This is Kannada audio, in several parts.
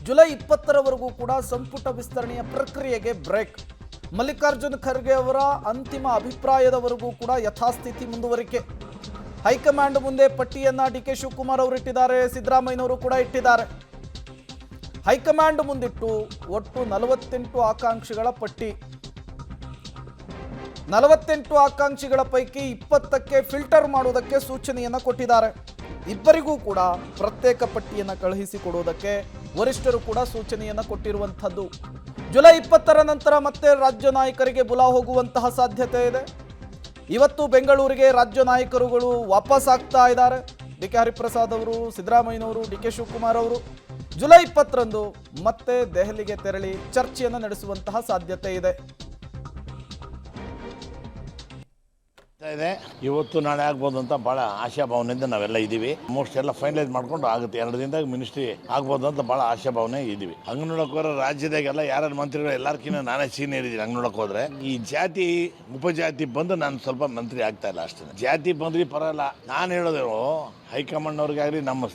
ಜುಲೈ 20ರವರೆಗೂ ಕೂಡ ಸಂಪುಟ ವಿಸ್ತರಣೆಯ ಪ್ರಕ್ರಿಯೆಗೆ ಬ್ರೇಕ್. ಮಲ್ಲಿಕಾರ್ಜುನ್ ಖರ್ಗೆ ಅವರ ಅಂತಿಮ ಅಭಿಪ್ರಾಯದವರೆಗೂ ಕೂಡ ಯಥಾಸ್ಥಿತಿ ಮುಂದುವರಿಕೆ. ಹೈಕಮಾಂಡ್ ಮುಂದೆ ಪಟ್ಟಿಯನ್ನ ಡಿಕೆ ಶಿವಕುಮಾರ್ ಅವರು ಇಟ್ಟಿದ್ದಾರೆ, ಸಿದ್ದರಾಮಯ್ಯನವರು ಕೂಡ ಇಟ್ಟಿದ್ದಾರೆ. ಹೈಕಮಾಂಡ್ ಮುಂದಿಟ್ಟು ಒಟ್ಟು 48 ಆಕಾಂಕ್ಷಿಗಳ ಪಟ್ಟಿ. 48 ಆಕಾಂಕ್ಷಿಗಳ ಪೈಕಿ 20ಕ್ಕೆ ಫಿಲ್ಟರ್ ಮಾಡುವುದಕ್ಕೆ ಸೂಚನೆಯನ್ನು ಕೊಟ್ಟಿದ್ದಾರೆ. ಇಬ್ಬರಿಗೂ ಕೂಡ ಪ್ರತ್ಯೇಕ ಪಟ್ಟಿಯನ್ನು ಕಳುಹಿಸಿಕೊಡುವುದಕ್ಕೆ ವರಿಷ್ಠರು ಕೂಡ ಸೂಚನೆಯನ್ನು ಕೊಟ್ಟಿರುವಂಥದ್ದು. ಜುಲೈ 20ರ ನಂತರ ಮತ್ತೆ ರಾಜ್ಯ ನಾಯಕರಿಗೆ ಬುಲಾ ಹೋಗುವಂತಹ ಸಾಧ್ಯತೆ ಇದೆ. ಇವತ್ತು ಬೆಂಗಳೂರಿಗೆ ರಾಜ್ಯ ನಾಯಕರುಗಳು ವಾಪಸ್ ಆಗ್ತಾ ಇದ್ದಾರೆ. ಡಿ ಕೆ ಹರಿಪ್ರಸಾದ್ ಅವರು, ಸಿದ್ದರಾಮಯ್ಯನವರು, ಡಿ ಕೆ ಶಿವಕುಮಾರ್ ಅವರು ಜುಲೈ 20ರಂದು ಮತ್ತೆ ದೆಹಲಿಗೆ ತೆರಳಿ ಚರ್ಚೆಯನ್ನು ನಡೆಸುವಂತಹ ಸಾಧ್ಯತೆ ಇದೆ. ಇವತ್ತು ನಾಳೆ ಆಗ್ಬೋದು ಅಂತ ಬಹಳ ಆಶಾಭಾವನೆಯಿಂದ ನಾವೆಲ್ಲ ಇದೀವಿ. ಆಲ್ಮೋಸ್ಟ್ ಎಲ್ಲ ಫೈನಲೈಸ್ ಮಾಡ್ಕೊಂಡು ಆಗುತ್ತೆ. 2 ದಿನದಾಗ ಮಿನಿಸ್ಟ್ರಿ ಆಗ್ಬೋದು ಅಂತ ಬಹಳ ಆಶಾಭಾವನೆ ಇದೀವಿ. ಹಂಗ ನೋಡಕ್ ಹೋದ್ರೆ ರಾಜ್ಯದಾಗೆಲ್ಲ ಯಾರು ಮಂತ್ರಿಗಳು ಎಲ್ಲಾರ್ಕಿನ್ನ ನಾನೇ ಸೀನಿಯರ್ ಇದೀನಿ. ಹಂಗ ನೋಡಕ್ ಹೋದ್ರೆ ಈ ಜಾತಿ ಉಪಜಾತಿ ಬಂದು ನಾನು ಸ್ವಲ್ಪ ಮಂತ್ರಿ ಆಗ್ತಾ ಇಲ್ಲ ಅಷ್ಟೇ. ಜಾತಿ ಬಂದ್ರಿ ಪರಲ್ಲ. ನಾನು ಹೇಳೋದು ಹೈಕಮಾಂಡ್ ಅವ್ರಿಗಾಗ್ಲಿ ನಮ್ಮ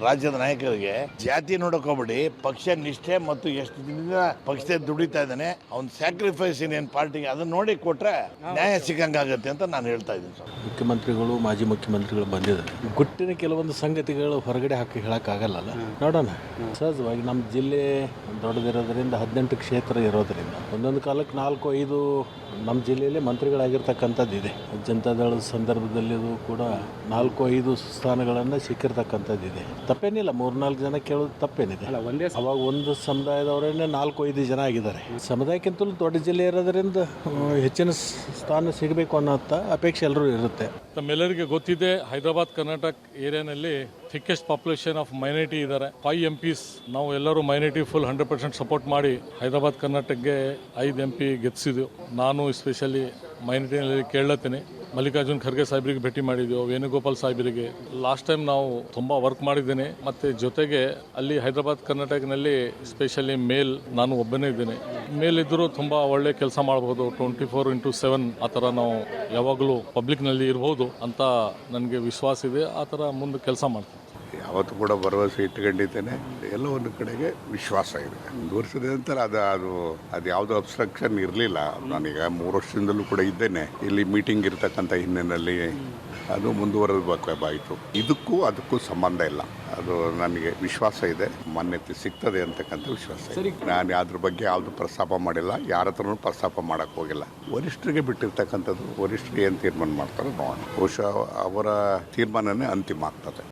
ರಾಜ್ಯದ ನಾಯಕರಿಗೆ ಜಾತಿ ನೋಡಕ್ ಹೋಗ್ಬಿಡಿ, ಪಕ್ಷ ನಿಷ್ಠೆ ಮತ್ತು ಎಷ್ಟು ದಿನದಿಂದ ಪಕ್ಷದ ದುಡಿತಾ ಇದ್ದಾನೆ ಅವ್ನ ಸ್ಯಾಕ್ರಿಫೈಸ್ ಏನ್ ಪಾರ್ಟಿಗೆ ಅದನ್ನ ನೋಡಿ ಕೊಟ್ರೆ ನ್ಯಾಯ ಸಿಕ್ಕಂಗಾಗತ್ತೆ ಅಂತ ನಾನು ಹೇಳ್ತಾ ಇದ್ದೀನಿ. ಮುಖ್ಯಮಂತ್ರಿಗಳು ಮಾಜಿ ಮುಖ್ಯಮಂತ್ರಿಗಳು ಬಂದಿದ್ದಾರೆ. ಗುಟ್ಟಿನ ಕೆಲವೊಂದು ಸಂಗತಿಗಳು ಹೊರಗಡೆ ಹಾಕಿ ಹೇಳಕ್ಕಾಗಲ್ಲ. ನೋಡೋಣ. ಸಹಜವಾಗಿ ನಮ್ಮ ಜಿಲ್ಲೆ ದೊಡ್ಡದಿರೋದ್ರಿಂದ 18 ಕ್ಷೇತ್ರ ಇರೋದ್ರಿಂದ ಒಂದೊಂದು ಕಾಲಕ್ಕೆ 4-5 ನಮ್ಮ ಜಿಲ್ಲೆಯಲ್ಲಿ ಮಂತ್ರಿಗಳಾಗಿರ್ತಕ್ಕಂಥದ್ದು ಇದೆ. ಜನತಾ ದಳದ ಸಂದರ್ಭದಲ್ಲಿ ಕೂಡ 4-5 ಸ್ಥಾನಗಳನ್ನು ಸಿಕ್ಕಿರ್ತಕ್ಕಂಥದ್ದು ಇದೆ. ತಪ್ಪೇನಿಲ್ಲ. 3-4 ಜನ ಕೇಳೋದು ತಪ್ಪೇನಿದೆ. ಅವಾಗ ಒಂದು ಸಮುದಾಯದವರನ್ನೇ 4-5 ಜನ ಆಗಿದ್ದಾರೆ. ಸಮುದಾಯಕ್ಕಿಂತಲೂ ದೊಡ್ಡ ಜಿಲ್ಲೆ ಇರೋದ್ರಿಂದ ಹೆಚ್ಚಿನ ಸ್ಥಾನ ಸಿಗಬೇಕು ಅನ್ನೋ ಅಪೇಕ್ಷೆ ಎಲ್ಲರೂ ಇರುತ್ತೆ. ತಮ್ಮೆಲ್ಲರಿಗೆ ಗೊತ್ತಿದೆ, ಹೈದರಾಬಾದ್ ಕರ್ನಾಟಕ ಏರಿಯಾನಲ್ಲಿ ಥಿಕ್ಕೆಸ್ಟ್ ಪಾಪ್ಯುಲೇಷನ್ ಆಫ್ ಮೈನಾರಿಟಿ ಇದ್ದಾರೆ. 5 MPs ನಾವು ಎಲ್ಲರೂ ಮೈನಾರಿಟಿ ಫುಲ್ 100% ಸಪೋರ್ಟ್ ಮಾಡಿ ಹೈದರಾಬಾದ್ ಕರ್ನಾಟಕಕ್ಕೆ 5 MP ಗೆಲ್ಲಿಸಿದೆವು. ನಾನು ಸ್ಪೆಷಲಿ ಮೈನಾರಿಟಿನಲ್ಲಿ ಕೇಳತ್ತೀನಿ. ಮಲ್ಲಿಕಾರ್ಜುನ್ ಖರ್ಗೆ ಸಾಹೇಬರಿಗೆ ಭೇಟಿ ಮಾಡಿದ್ದೆವು, ವೇಣುಗೋಪಾಲ್ ಸಾಹೇಬರಿಗೆ. ಲಾಸ್ಟ್ ಟೈಮ್ ನಾವು ತುಂಬ ವರ್ಕ್ ಮಾಡಿದ್ದೇನೆ. ಮತ್ತು ಜೊತೆಗೆ ಅಲ್ಲಿ ಹೈದರಾಬಾದ್ ಕರ್ನಾಟಕನಲ್ಲಿ ಸ್ಪೆಷಲಿ ಮೇಲ್ ನಾನು ಒಬ್ಬನೇ ಇದ್ದೇನೆ. ಮೇಲ್ ಇದ್ದರೂ ತುಂಬ ಒಳ್ಳೆ ಕೆಲಸ ಮಾಡಬಹುದು. 24/7 ಆ ಥರ ನಾವು ಯಾವಾಗಲೂ ಪಬ್ಲಿಕ್ನಲ್ಲಿ ಇರ್ಬೋದು ಅಂತ ನನಗೆ ವಿಶ್ವಾಸ ಇದೆ. ಆ ಥರ ಮುಂದೆ ಕೆಲಸ ಮಾಡ್ತೀನಿ. ಯಾವತ್ತೂ ಕೂಡ ಭರವಸೆ ಇಟ್ಕೊಂಡಿದ್ದೇನೆ. ಎಲ್ಲ ಒಂದು ಕಡೆಗೆ ವಿಶ್ವಾಸ ಇದೆ. 1 ವರ್ಷದ ನಂತರ ಅದು ಯಾವುದೋ ಅಬ್ಸ್ಟ್ರಕ್ಷನ್ ಇರಲಿಲ್ಲ. ನಾನೀಗ 3 ವರ್ಷದಿಂದಲೂ ಕೂಡ ಇದ್ದೇನೆ. ಇಲ್ಲಿ ಮೀಟಿಂಗ್ ಇರ್ತಕ್ಕಂಥ ಹಿನ್ನೆಲೆಯಲ್ಲಿ ಅದು ಮುಂದುವರೆದಬೇಕಾಯಿತು. ಅದಕ್ಕೂ ಸಂಬಂಧ ಇಲ್ಲ. ಅದು ನನಗೆ ವಿಶ್ವಾಸ ಇದೆ, ಮಾನ್ಯತೆ ಸಿಗ್ತದೆ ಅಂತಕ್ಕಂಥ ವಿಶ್ವಾಸ ಇದೆ. ನಾನು ಅದ್ರ ಬಗ್ಗೆ ಯಾವುದು ಪ್ರಸ್ತಾಪ ಮಾಡಿಲ್ಲ, ಯಾರ ಹತ್ರನೂ ಪ್ರಸ್ತಾಪ ಮಾಡೋಕ್ಕೆ ಹೋಗಿಲ್ಲ. ವರಿಷ್ಠರಿಗೆ ಬಿಟ್ಟಿರ್ತಕ್ಕಂಥದ್ದು, ವರಿಷ್ಠರಿಗೆ ಏನು ತೀರ್ಮಾನ ಮಾಡ್ತಾರೋ ನೋಡೋಣ. ಬಹುಶಃ ಅವರ ತೀರ್ಮಾನನೇ ಅಂತಿಮ ಆಗ್ತದೆ.